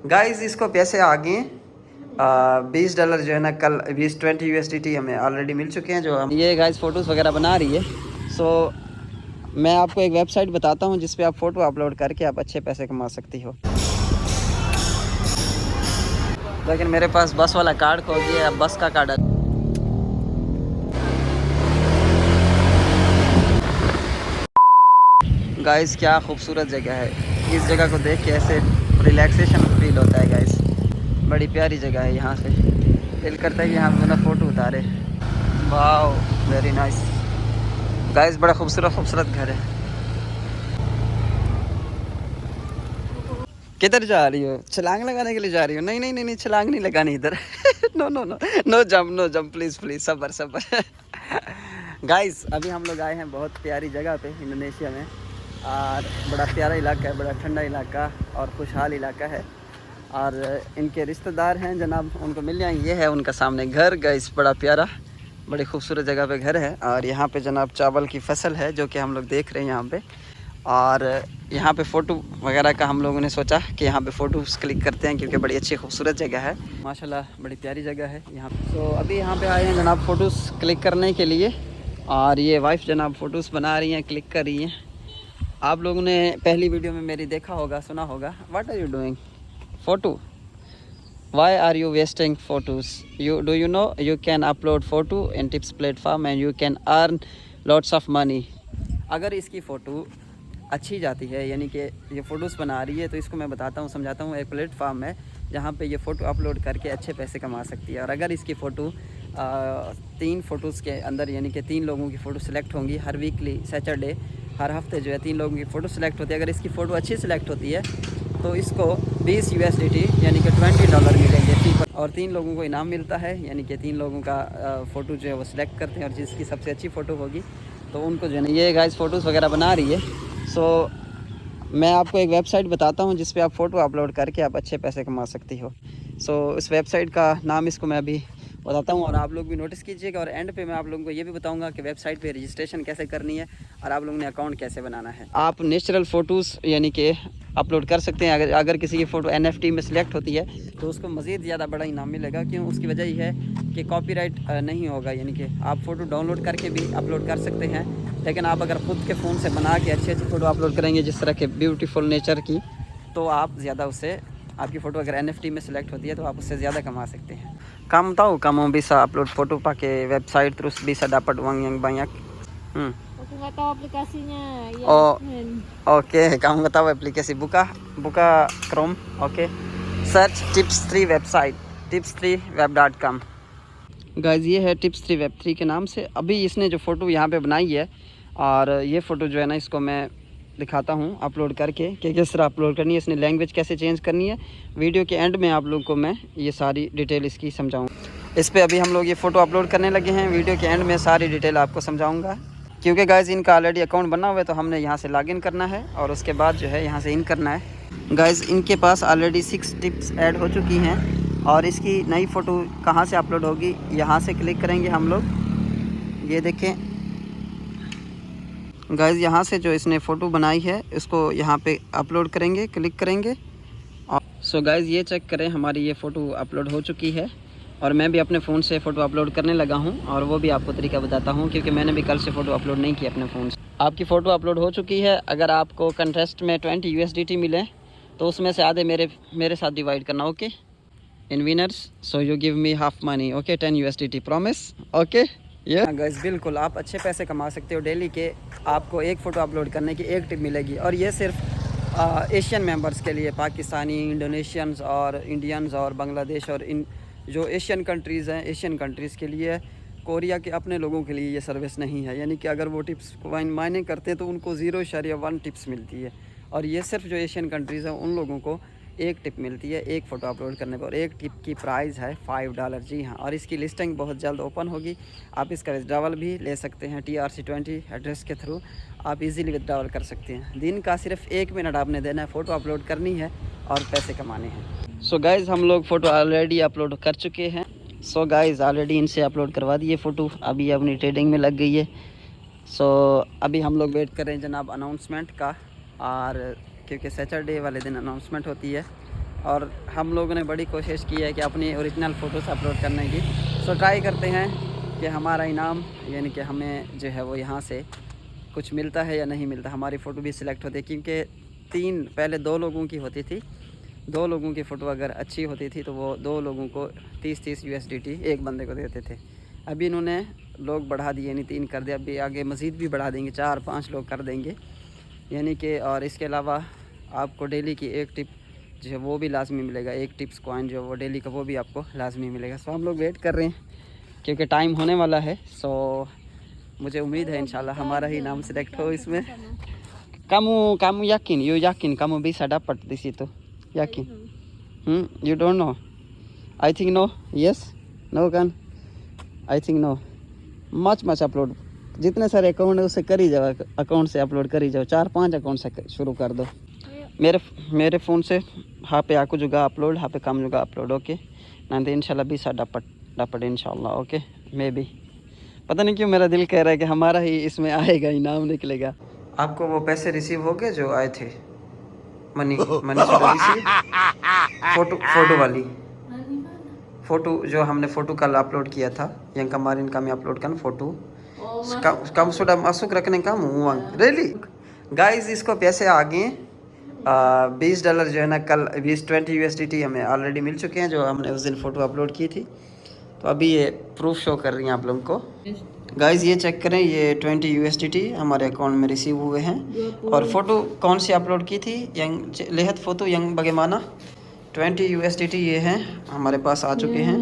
Guys इसको पैसे आ गए $20 जो है ना, कल 20 USDT हमें ऑलरेडी मिल चुके हैं। जो हम ये गाइस फ़ोटोज़ वगैरह बना रही है। सो मैं आपको एक वेबसाइट बताता हूँ जिस पे आप फ़ोटो अपलोड करके आप अच्छे पैसे कमा सकती हो। लेकिन मेरे पास बस वाला कार्ड खो गया, अब बस का कार्ड। गाइस क्या खूबसूरत जगह है, इस जगह को देख के ऐसे रिलैक्सेशन फील होता है गाइस। बड़ी प्यारी जगह है, यहाँ से दिल करता है कि यहाँ पे ना फ़ोटो उतारे। वाओ वेरी नाइस गाइस, बड़ा खूबसूरत खूबसूरत घर है। किधर जा रही हो? छलांग लगाने के लिए जा रही हो? नहीं नहीं नहीं नहीं, छलांग नहीं लगानी इधर। No no no, no jump please please, सबर सबर। गाइस अभी हम लोग आए हैं बहुत प्यारी जगह पे इंडोनेशिया में, और बड़ा प्यारा इलाका है, बड़ा ठंडा इलाका और खुशहाल इलाका है। और इनके रिश्तेदार हैं जनाब, उनको मिल जाएंगे। ये है उनका सामने घर गाइस, बड़ा प्यारा बड़ी खूबसूरत जगह पे घर है। और यहाँ पे जनाब चावल की फसल है जो कि हम लोग देख रहे हैं यहाँ पे। और यहाँ पे फ़ोटो वगैरह का हम लोगों ने सोचा कि यहाँ पे फ़ोटोज़ क्लिक करते हैं, क्योंकि बड़ी अच्छी खूबसूरत जगह है माशाल्लाह, बड़ी प्यारी जगह है यहाँ। तो अभी यहाँ पे आए हैं जनाब फ़ोटोज़ क्लिक करने के लिए। और ये वाइफ जनाब फ़ोटोज़ बना रही हैं, क्लिक कर रही हैं। आप लोगों ने पहली वीडियो में मेरी देखा होगा, सुना होगा, what are you doing photo, why are you wasting photos, you know you can upload photo in tips platform and you can earn lots of money। अगर इसकी फ़ोटो अच्छी जाती है, यानी कि ये फ़ोटोज़ बना रही है, तो इसको मैं बताता हूँ, समझाता हूँ। एक प्लेटफॉर्म है जहाँ पे ये फ़ोटो अपलोड करके अच्छे पैसे कमा सकती है। और अगर इसकी फ़ोटो 3 फ़ोटोज़ के अंदर, यानी कि 3 लोगों की फ़ोटो सेलेक्ट होंगी हर वीकली सैटरडे, हर हफ्ते जो है 3 लोगों की फ़ोटो सेलेक्ट होती है। अगर इसकी फ़ोटो अच्छी सेलेक्ट होती है तो इसको 20 USDT यानी कि $20 मिलेंगे फी पर। और 3 लोगों को इनाम मिलता है, यानी कि 3 लोगों का फ़ोटो जो है वो सिलेक्ट करते हैं, और जिसकी सबसे अच्छी फ़ोटो होगी तो उनको जो है ना, ये गाइस फ़ोटोज़ वगैरह बना रही है। सो मैं आपको एक वेबसाइट बताता हूँ जिस पे आप फ़ोटो अपलोड करके आप अच्छे पैसे कमा सकती हो। इस वेबसाइट का नाम इसको मैं अभी बताता हूँ, और आप लोग भी नोटिस कीजिएगा। और एंड पे मैं आप लोगों को ये भी बताऊंगा कि वेबसाइट पे रजिस्ट्रेशन कैसे करनी है और आप लोगों ने अकाउंट कैसे बनाना है। आप नेचुरल फ़ोटोज़ यानी कि अपलोड कर सकते हैं। अगर किसी की फ़ोटो NFT में सिलेक्ट होती है तो उसको मज़ीद ज़्यादा बड़ा इनाम मिलेगा। क्यों? उसकी वजह यह है कि कॉपीराइट नहीं होगा, यानी कि आप फ़ोटो डाउनलोड करके भी अपलोड कर सकते हैं, लेकिन आप अगर ख़ुद के फ़ोन से बना के अच्छी अच्छी फ़ोटो अपलोड करेंगे जिस तरह के ब्यूटीफुल नेचर की, तो आप ज़्यादा उससे, आपकी फ़ोटो अगर NFT में सिलेक्ट होती है तो आप उससे ज़्यादा कमा सकते हैं। Kamu tahu kamu bisa upload foto pakai website terus bisa dapat uang yang banyak? Aku nggak tahu aplikasinya. Ya, Oh, oke, kamu nggak tahu aplikasi. Buka Chrome, oke. Search tips3 website, tips3web.com। Guys ये है tips3 web3 के नाम से। अभी इसने जो photo यहाँ पे बनाई है, और ये फ़ोटो जो है ना, इसको मैं दिखाता हूँ अपलोड करके कि किस तरह अपलोड करनी है, इसने लैंग्वेज कैसे चेंज करनी है। वीडियो के एंड में आप लोग को मैं ये सारी डिटेल इसकी समझाऊँ। इस पर अभी हम लोग ये फ़ोटो अपलोड करने लगे हैं, वीडियो के एंड में सारी डिटेल आपको समझाऊँगा। क्योंकि गाइस इनका ऑलरेडी अकाउंट बना हुआ है, तो हमने यहाँ से लॉगिन करना है और उसके बाद जो है यहाँ से इन करना है। गाइस इनके पास ऑलरेडी 6 टिप्स ऐड हो चुकी हैं, और इसकी नई फ़ोटो कहाँ से अपलोड होगी, यहाँ से क्लिक करेंगे हम लोग। ये देखें गाइस, यहाँ से जो इसने फ़ोटो बनाई है इसको यहाँ पे अपलोड करेंगे, क्लिक करेंगे। सो गाइस ये चेक करें, हमारी ये फ़ोटो अपलोड हो चुकी है, और मैं भी अपने फ़ोन से फ़ोटो अपलोड करने लगा हूं, और वो भी आपको तरीका बताता हूं, क्योंकि मैंने भी कल से फ़ोटो अपलोड नहीं की अपने फ़ोन से। आपकी फ़ोटो अपलोड हो चुकी है। अगर आपको कंटेस्ट में 20 USDT मिले तो उसमें से आधे मेरे साथ डिवाइड करना, okay. In winners so you give me half money, okay, 10 USDT promise, okay. ये गाइस बिल्कुल आप अच्छे पैसे कमा सकते हो डेली के। आपको एक फ़ोटो अपलोड करने की 1 टिप मिलेगी, और ये सिर्फ एशियन मेंबर्स के लिए, पाकिस्तानी, इंडोनेशियंस और इंडियंस और बांग्लादेश और इन जो एशियन कंट्रीज़ हैं, एशियन कंट्रीज़ के लिए। कोरिया के अपने लोगों के लिए ये सर्विस नहीं है, यानी कि अगर वो टिप्स मायने करते हैं तो उनको 0.1 टिप्स मिलती है, और ये सिर्फ जो एशियन कंट्रीज़ हैं उन लोगों को 1 टिप मिलती है एक फ़ोटो अपलोड करने पर। और 1 टिप की प्राइस है $5। जी हाँ, और इसकी लिस्टिंग बहुत जल्द ओपन होगी। आप इसका विड्रॉवल भी ले सकते हैं, TRC20 एड्रेस के थ्रू आप इजीली विड्रॉवल कर सकते हैं। दिन का सिर्फ 1 मिनट आपने देना है, फ़ोटो अपलोड करनी है और पैसे कमाने हैं। सो गाइज़ हम लोग फ़ोटो ऑलरेडी अपलोड कर चुके हैं। सो गाइज़ ऑलरेडी इनसे अपलोड करवा दिए फ़ोटो, अभी अपनी ट्रेडिंग में लग गई है। अभी हम लोग वेट कर रहे हैं जनाब अनाउंसमेंट का, और क्योंकि सैटरडे वाले दिन अनाउंसमेंट होती है, और हम लोगों ने बड़ी कोशिश की है कि अपनी ओरिजिनल फ़ोटोज़ अपलोड करने की। सो ट्राई करते हैं कि हमारा इनाम यानी कि हमें जो है वो यहाँ से कुछ मिलता है या नहीं मिलता। हमारी फ़ोटो भी सिलेक्ट होती है, क्योंकि पहले 2 लोगों की होती थी। 2 लोगों की फ़ोटो अगर अच्छी होती थी तो वो 2 लोगों को 30-30 USDT एक बंदे को देते थे। अभी इन्होंने लोग बढ़ा दिए, यानी 3 कर दिया, अभी आगे मज़ीद भी बढ़ा देंगे, 4-5 लोग कर देंगे यानी कि। और इसके अलावा आपको डेली की एक टिप जो है वो भी लाजमी मिलेगा, एक टिप्स कॉइन जो वो डेली का वो भी आपको लाजमी मिलेगा। सो हम लोग वेट कर रहे हैं क्योंकि टाइम होने वाला है। सो मुझे उम्मीद है इंशाल्लाह हमारा ही नाम सिलेक्ट हो इसमें। Kamu yakin? You yakin kamu bisa dapat di situ? Yakin? You don't know? I think no. Yes? No kan? I think no. Much upload जितने सारे अकाउंट है उससे कर ही जाओ, अकाउंट से अपलोड कर ही जाओ, 4-5 अकाउंट से शुरू कर दो। मेरे फ़ोन से हाँ पे आपको जुगा अपलोड, हाँ पे कम जुगा अपलोड। ओके नंदे इंशाल्लाह bisa dapat इंशाल्लाह। ओके मे भी पता नहीं क्यों मेरा दिल कह रहा है कि हमारा ही इसमें आएगा, इनाम निकलेगा। आपको वो पैसे रिसीव हो गए जो आए थे? मनी रिसीव फ़ोटो वाली फ़ोटो जो हमने फ़ोटो कल अपलोड किया था, yang kemarin kami अपलोड कर photo kamu sudah masuk rekening kamu uang really guys. इसको पैसे आ गए $20 जो है ना, कल 20 USDT हमें ऑलरेडी मिल चुके हैं जो हमने उस दिन फ़ोटो अपलोड की थी। तो अभी ये प्रूफ शो कर रही हैं आप लोगों को। गाइस ये चेक करें, ये 20 USDT हमारे अकाउंट में रिसीव हुए हैं। और फ़ोटो कौन सी अपलोड की थी? यंग लेहत फ़ोटो यंग बगेमाना 20 USDT ये हैं हमारे पास आ चुके हैं।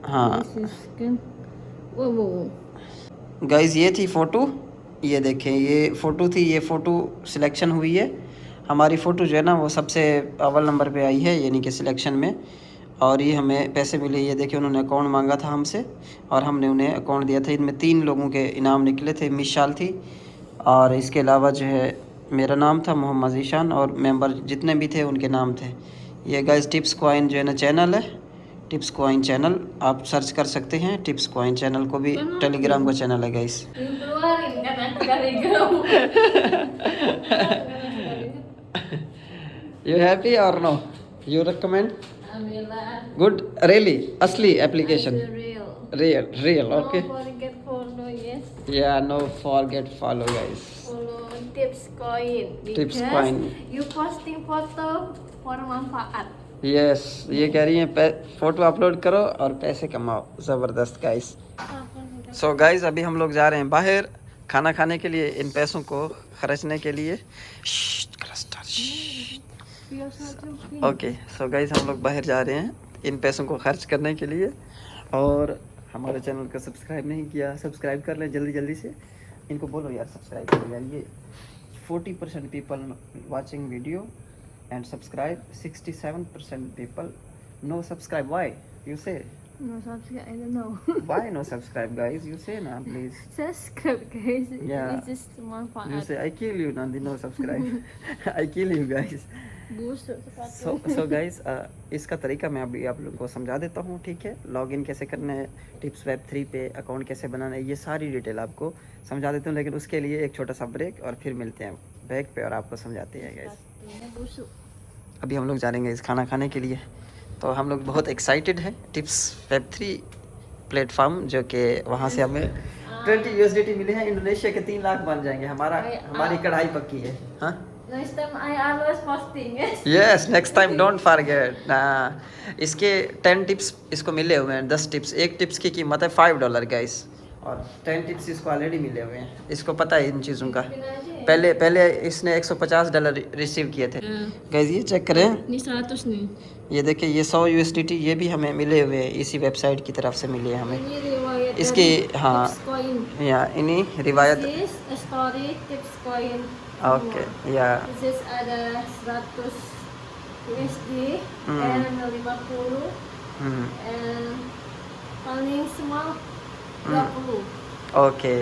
हाँ गाइस ये थी फ़ोटो, ये देखें ये फ़ोटो थी, ये फ़ोटो सिलेक्शन हुई है। हमारी फ़ोटो जो है ना वो सबसे अव्वल नंबर पे आई है यानी कि सिलेक्शन में, और ये हमें पैसे मिले। ये देखिए उन्होंने अकाउंट मांगा था हमसे और हमने उन्हें अकाउंट दिया था। इनमें 3 लोगों के इनाम निकले थे, मिशाल थी और इसके अलावा जो है मेरा नाम था मोहम्मद ज़ीशान, और मेंबर जितने भी थे उनके नाम थे। ये गाइस टिप्स कॉइन जो है ना चैनल है, टिप्स कॉइन चैनल आप सर्च कर सकते हैं। टिप्स कॉइन चैनल को भी टेलीग्राम का चैनल है guys. You happy or no? You recommend? Good, really, asli application. Real, okay. No forget follow, yes. Yeah, no forget follow guys. Follow tips coin. Tips Because coin. you posting foto for manfaat. Yes, ये कह रही हैं photo upload करो और पैसे कमाओ। ज़बरदस्त guys. So guys अभी हम लोग जा रहे हैं बाहर खाना खाने के लिए, इन पैसों को खर्चने के लिए। ओके सो गाइस हम लोग बाहर जा रहे हैं इन पैसों को खर्च करने के लिए। और हमारे चैनल को सब्सक्राइब नहीं किया, सब्सक्राइब कर लें जल्दी से। इनको बोलो यार सब्सक्राइब करो यार। ये 40% people watching video and subscribe, 67% people know subscribe. Why you से? No subscribe, I don't know. Why no subscribe guys? You say na please. Subscribe guys. Yeah. It's just manfaat. You say I kill you Nandi, no subscribe. I kill you guys. So guys इसका तरीका मैं अभी आप लोगों को समझा देता हूँ, ठीक है। लॉगिन कैसे करना है, टिप्स वेब 3 पे अकाउंट कैसे बनाना है, ये सारी डिटेल आपको समझा देता हूँ। लेकिन उसके लिए एक छोटा सा ब्रेक और फिर मिलते हैं बैक पे और आपको समझाते हैं गाइस। अभी हम लोग जा रहे हैं इस खाना खाने के लिए, तो हम लोग बहुत एक्साइटेड हैं। टिप्स वेब 3 प्लेटफॉर्म जो कि वहाँ से हमें 20 USDT मिले हैं। इंडोनेशिया के 3 लाख बन जाएंगे। हमारी कढ़ाई पक्की है। हाँ Next time I always posting. Yes next time don't forget. इसके 10 टिप्स इसको मिले हुए हैं, 10 टिप्स। एक टिप्स की कीमत है $5 गाइस, और 10 टिप्स इसको ऑलरेडी मिले हुए हैं। इसको पता है इन चीज़ों का। पहले इसने $150 रिसीव किए थे गाइस। ये चेक करें, Ini 100 nih. ये देखिए ये 100 USDT ये भी हमें मिले हुए हैं, इसी वेबसाइट की तरफ से मिले हैं हमें। Ini riwayat इसकी dari हाँ tips coin. या इन्हीं रिवायत। This is story tips coin. Okay या This is ada 100 USD and 50 and paling small 20. Okay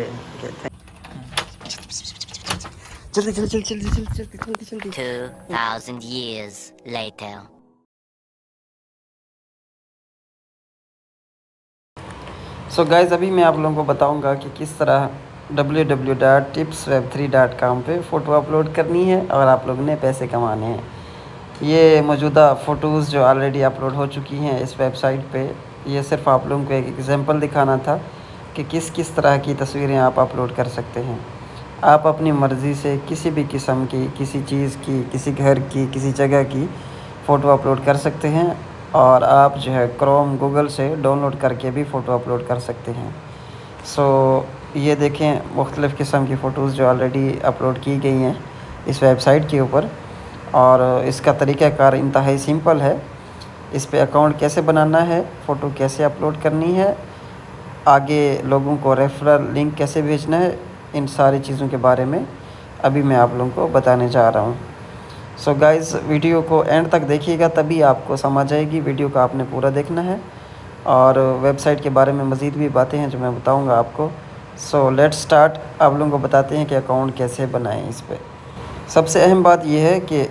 जल्दी 2,000 years later. सो गाइज़ अभी मैं आप लोगों को बताऊंगा कि किस तरह www.tipsweb3.com पे फ़ोटो अपलोड करनी है और आप लोगों ने पैसे कमाने हैं। ये मौजूदा फ़ोटोज़ जो ऑलरेडी अपलोड हो चुकी हैं इस वेबसाइट पे, ये सिर्फ आप लोगों को एक एग्ज़ाम्पल दिखाना था कि किस किस तरह की तस्वीरें आप अपलोड कर सकते हैं। आप अपनी मर्ज़ी से किसी भी किस्म की, किसी चीज़ की, किसी घर की, किसी जगह की फ़ोटो अपलोड कर सकते हैं और आप जो है क्रोम गूगल से डाउनलोड करके भी फ़ोटो अपलोड कर सकते हैं। सो ये देखें मुख्तलिफ़ किस्म की फ़ोटोज़ जो ऑलरेडी अपलोड की गई हैं इस वेबसाइट के ऊपर, और इसका तरीक़ाकार इंतहाई सिंपल है। इस पे अकाउंट कैसे बनाना है, फ़ोटो कैसे अपलोड करनी है, आगे लोगों को रेफरल लिंक कैसे भेजना है, इन सारी चीज़ों के बारे में अभी मैं आप लोगों को बताने जा रहा हूँ। सो गाइज़ वीडियो को एंड तक देखिएगा, तभी आपको समझ आएगी। वीडियो को आपने पूरा देखना है और वेबसाइट के बारे में मज़ीद भी बातें हैं जो मैं बताऊँगा आपको। So let's start. आप लोगों को बताते हैं कि अकाउंट कैसे बनाएं इस पर। सबसे अहम बात यह है कि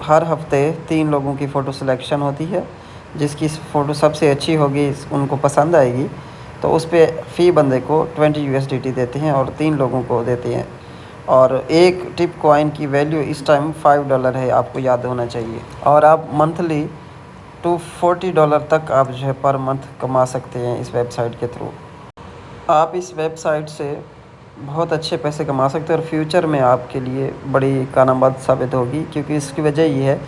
हर हफ्ते 3 लोगों की फ़ोटो सिलेक्शन होती है। जिसकी फ़ोटो सबसे अच्छी होगी, उनको पसंद आएगी, तो उस पे फ़ी बंदे को 20 USDT देते हैं और 3 लोगों को देते हैं। और एक टिप कॉइन की वैल्यू इस टाइम $5 है, आपको याद होना चाहिए। और आप मंथली $240 तक आप जो है पर मंथ कमा सकते हैं इस वेबसाइट के थ्रू। आप इस वेबसाइट से बहुत अच्छे पैसे कमा सकते हैं और फ्यूचर में आपके लिए बड़ी कारआमद साबित होगी, क्योंकि इसकी वजह ये है,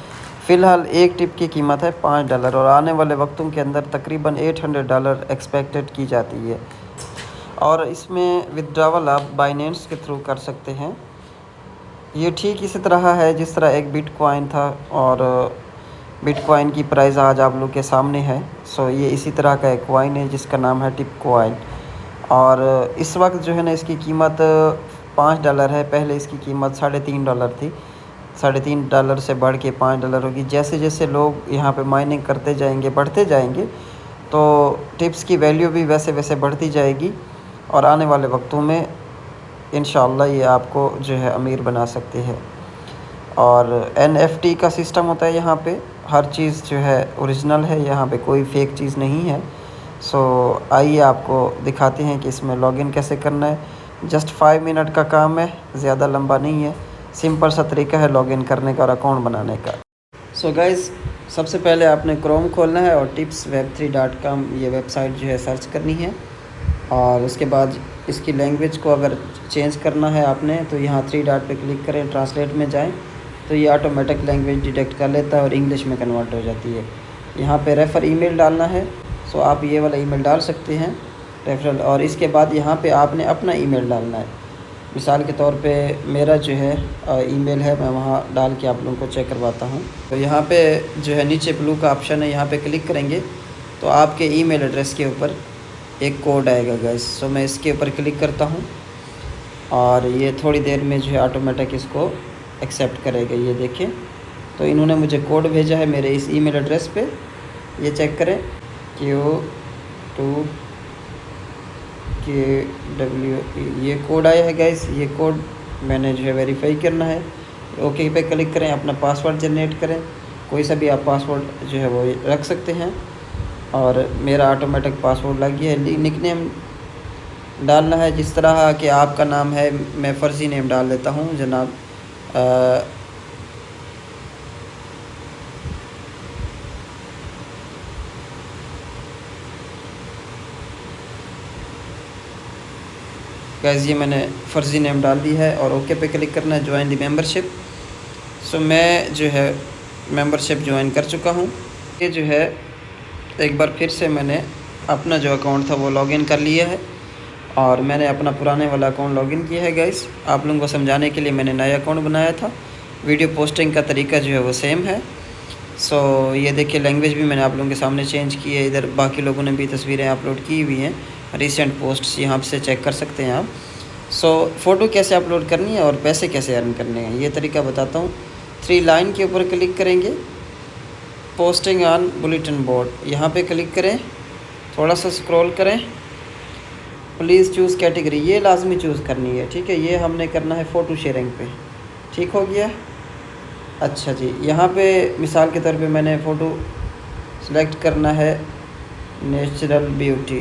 फ़िलहाल एक टिप की कीमत है $5 और आने वाले वक्तों के अंदर तकरीबन $800 एक्सपेक्टेड की जाती है। और इसमें विथड्रावल आप बाइनेंस के थ्रू कर सकते हैं। ये ठीक इसी तरह है जिस तरह एक बिटकॉइन था, और बिटकॉइन की प्राइस आज आप लोग के सामने है। सो ये इसी तरह का एक कॉइन है जिसका नाम है टिप कॉइन, और इस वक्त जो है ना इसकी कीमत $5 है। पहले इसकी कीमत $3.5 थी, $3.5 से बढ़ के $5 होगी। जैसे जैसे लोग यहाँ पे माइनिंग करते जाएंगे, बढ़ते जाएंगे, तो टिप्स की वैल्यू भी वैसे वैसे बढ़ती जाएगी और आने वाले वक्तों में इंशाअल्लाह ये आपको जो है अमीर बना सकते हैं। और NFT का सिस्टम होता है यहाँ पे, हर चीज़ जो है ओरिजिनल है, यहाँ पे कोई फेक चीज़ नहीं है। सो आइए आपको दिखाते हैं कि इसमें लॉगिन कैसे करना है। जस्ट 5 मिनट का काम है, ज़्यादा लंबा नहीं है, सिंपल सा तरीका है लॉगिन करने का और अकाउंट बनाने का। सो गाइज़, सबसे पहले आपने क्रोम खोलना है और tipsweb3.com ये वेबसाइट जो है सर्च करनी है, और उसके बाद इसकी लैंग्वेज को अगर चेंज करना है आपने तो यहाँ 3 डॉट पे क्लिक करें, ट्रांसलेट में जाएं, तो ये ऑटोमेटिक लैंग्वेज डिटेक्ट कर लेता है और इंग्लिश में कन्वर्ट हो जाती है। यहाँ पे रेफ़र ईमेल डालना है, सो आप ये वाला ईमेल डाल सकते हैं रेफरल, और इसके बाद यहाँ पे आपने अपना ईमेल डालना है। मिसाल के तौर पे मेरा जो है ईमेल है, मैं वहाँ डाल के आप लोगों को चेक करवाता हूँ। तो यहाँ पे जो है नीचे ब्लू का ऑप्शन है, यहाँ पे क्लिक करेंगे तो आपके ईमेल एड्रेस के ऊपर एक कोड आएगा गाइस। सो मैं इसके ऊपर क्लिक करता हूँ और ये थोड़ी देर में जो है ऑटोमेटिक इसको एक्सेप्ट करेगा। ये देखें, तो इन्होंने मुझे कोड भेजा है मेरे इस ईमेल एड्रेस पे, ये चेक करें, Q2KW ये कोड आया है गाइस। ये कोड मैंने जो है वेरीफाई करना है। ओके पे क्लिक करें, अपना पासवर्ड जनरेट करें, कोई सा भी आप पासवर्ड जो है वो रख सकते हैं, और मेरा ऑटोमेटिक पासवर्ड लग गया है। निकनेम डालना है जिस तरह कि आपका नाम है, मैं फ़र्ज़ी नेम डाल देता हूँ जनाब गाइस, ये मैंने फ़र्ज़ी नेम डाल दी है और ओके पे क्लिक करना है, ज्वाइन दी मेंबरशिप। सो मैं जो है मेंबरशिप ज्वाइन कर चुका हूँ। ये जो है एक बार फिर से मैंने अपना जो अकाउंट था वो लॉगिन कर लिया है, और मैंने अपना पुराने वाला अकाउंट लॉगिन किया है गाइस। आप लोगों को समझाने के लिए मैंने नया अकाउंट बनाया था। वीडियो पोस्टिंग का तरीका जो है वो सेम है। सो ये देखिए, लैंग्वेज भी मैंने आप लोगों के सामने चेंज की है। इधर बाकी लोगों ने भी तस्वीरें अपलोड की हुई हैं, रीसेंट पोस्ट्स यहाँ से चेक कर सकते हैं आप। सो फ़ोटो कैसे अपलोड करनी है और पैसे कैसे अर्न करने हैं ये तरीका बताता हूँ। 3 लाइन के ऊपर क्लिक करेंगे, पोस्टिंग ऑन बुलेटिन बोर्ड, यहाँ पे क्लिक करें, थोड़ा सा स्क्रॉल करें, प्लीज़ चूज़ कैटेगरी, ये लाजमी चूज़ करनी है, ठीक है। ये हमने करना है फ़ोटो शेयरिंग पे, ठीक हो गया। अच्छा जी, यहाँ पे मिसाल के तौर पे मैंने फ़ोटो सेलेक्ट करना है नेचुरल ब्यूटी,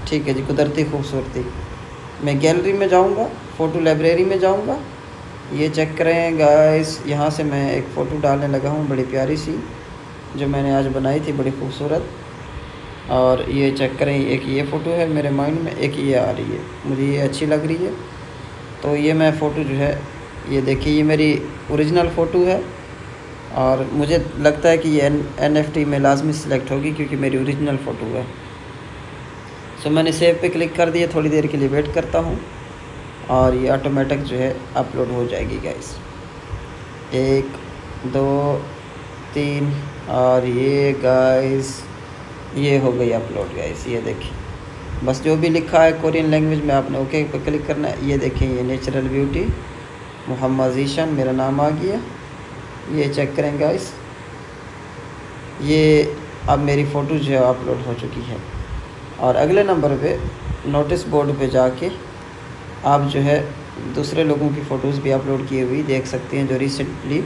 ठीक है जी, कुदरती खूबसूरती। मैं गैलरी में जाऊँगा, फ़ोटो लाइब्रेरी में जाऊँगा, ये चेक करें गाइस, यहाँ से मैं एक फ़ोटो डालने लगा हूँ बड़ी प्यारी सी, जो मैंने आज बनाई थी, बड़ी खूबसूरत। और ये चेक करें, एक ये फ़ोटो है मेरे माइंड में, एक ये आ रही है, मुझे ये अच्छी लग रही है। तो ये मैं फ़ोटो जो है, ये देखिए, ये मेरी ओरिजिनल फ़ोटो है और मुझे लगता है कि ये NFT में लाजमी सिलेक्ट होगी क्योंकि मेरी ओरिजिनल फ़ोटो है। सो मैंने सेव पे क्लिक कर दिया, थोड़ी देर के लिए वेट करता हूँ और ये ऑटोमेटिक जो है अपलोड हो जाएगी गाइस। 1 2 3 और ये गाइस, ये हो गई अपलोड गाइस। ये देखिए, बस जो भी लिखा है कोरियन लैंग्वेज में आपने ओके पे क्लिक करना है। ये देखें, ये नेचुरल ब्यूटी मोहम्मद ज़ीशान मेरा नाम आ गया। ये चेक करें गाइस, ये अब मेरी फ़ोटो जो है अपलोड हो चुकी है। और अगले नंबर पे नोटिस बोर्ड पे जाके आप जो है दूसरे लोगों की फ़ोटोज़ भी अपलोड की हुई देख सकते हैं, जो रिसेंटली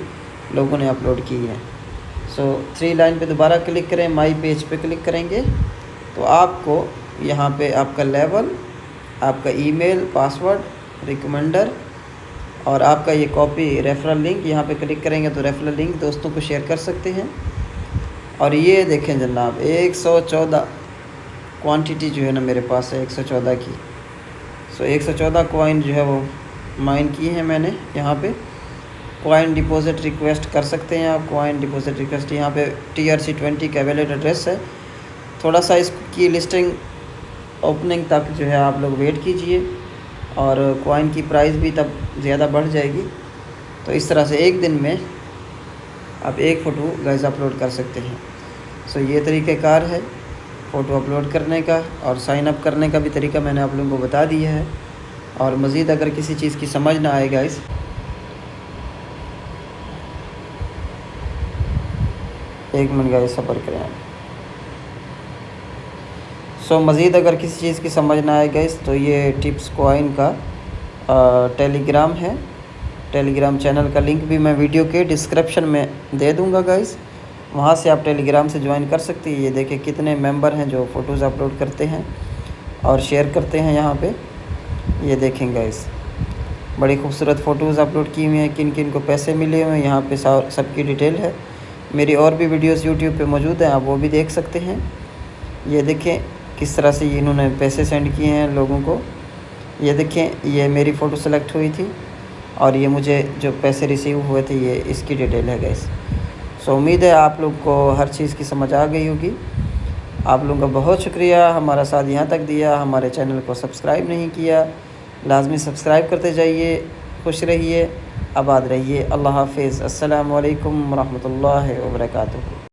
लोगों ने अपलोड की है। सो 3 लाइन पे दोबारा क्लिक करें, माई पेज पे क्लिक करेंगे तो आपको यहाँ पे आपका लेवल, आपका ईमेल, पासवर्ड, रिकमेंडर और आपका ये कॉपी रेफरल लिंक, यहाँ पे क्लिक करेंगे तो रेफरल लिंक दोस्तों को शेयर कर सकते हैं। और ये देखें जनाब, 114 क्वांटिटी जो है ना मेरे पास है 114 की। सो 114 कॉइन जो है वो माइन की है मैंने। यहाँ पे कॉइन डिपॉजिट रिक्वेस्ट कर सकते हैं आप। कॉइन डिपॉजिट रिक्वेस्ट, यहाँ पे TRC20 का वैलिड एड्रेस है। थोड़ा सा इसकी लिस्टिंग ओपनिंग तक जो है आप लोग वेट कीजिए और कॉइन की प्राइस भी तब ज़्यादा बढ़ जाएगी। तो इस तरह से एक दिन में आप एक फ़ोटो गाइस अपलोड कर सकते हैं। सो ये तरीक़ाकार है फ़ोटो अपलोड करने का, और साइन अप करने का भी तरीका मैंने आप लोगों को बता दिया है। और मज़ीद अगर किसी चीज़ की समझ ना आए गाइस, एक मिनट गाइस सब्र करें। सो मज़ीद अगर किसी चीज़ की समझ ना आए गाइस तो ये टिप्स कॉइन का टेलीग्राम है। टेलीग्राम चैनल का लिंक भी मैं वीडियो के डिस्क्रिप्शन में दे दूँगा गाइस, वहाँ से आप टेलीग्राम से ज्वाइन कर सकती है। ये देखिए कितने मेंबर हैं जो फ़ोटोज़ अपलोड करते हैं और शेयर करते हैं यहाँ पे। ये देखें गाइस, बड़ी खूबसूरत फ़ोटोज़ अपलोड की हुई हैं, किन किन को पैसे मिले हुए हैं यहाँ पे सबकी डिटेल है। मेरी और भी वीडियोस यूट्यूब पे मौजूद हैं, आप वो भी देख सकते हैं। ये देखें किस तरह से इन्होंने पैसे सेंड किए हैं लोगों को। ये देखें, ये मेरी फ़ोटो सेलेक्ट हुई थी और ये मुझे जो पैसे रिसीव हुए थे, ये इसकी डिटेल है गाइस। सो उम्मीद है आप लोग को हर चीज़ की समझ आ गई होगी। आप लोगों का बहुत शुक्रिया हमारा साथ यहाँ तक दिया। हमारे चैनल को सब्सक्राइब नहीं किया, लाजमी सब्सक्राइब करते जाइए। खुश रहिए, आबाद रहिए। अल्लाह हाफ़िज़। अस्सलामु अलैकुम वरहमतुल्लाहि वबरकातुहू।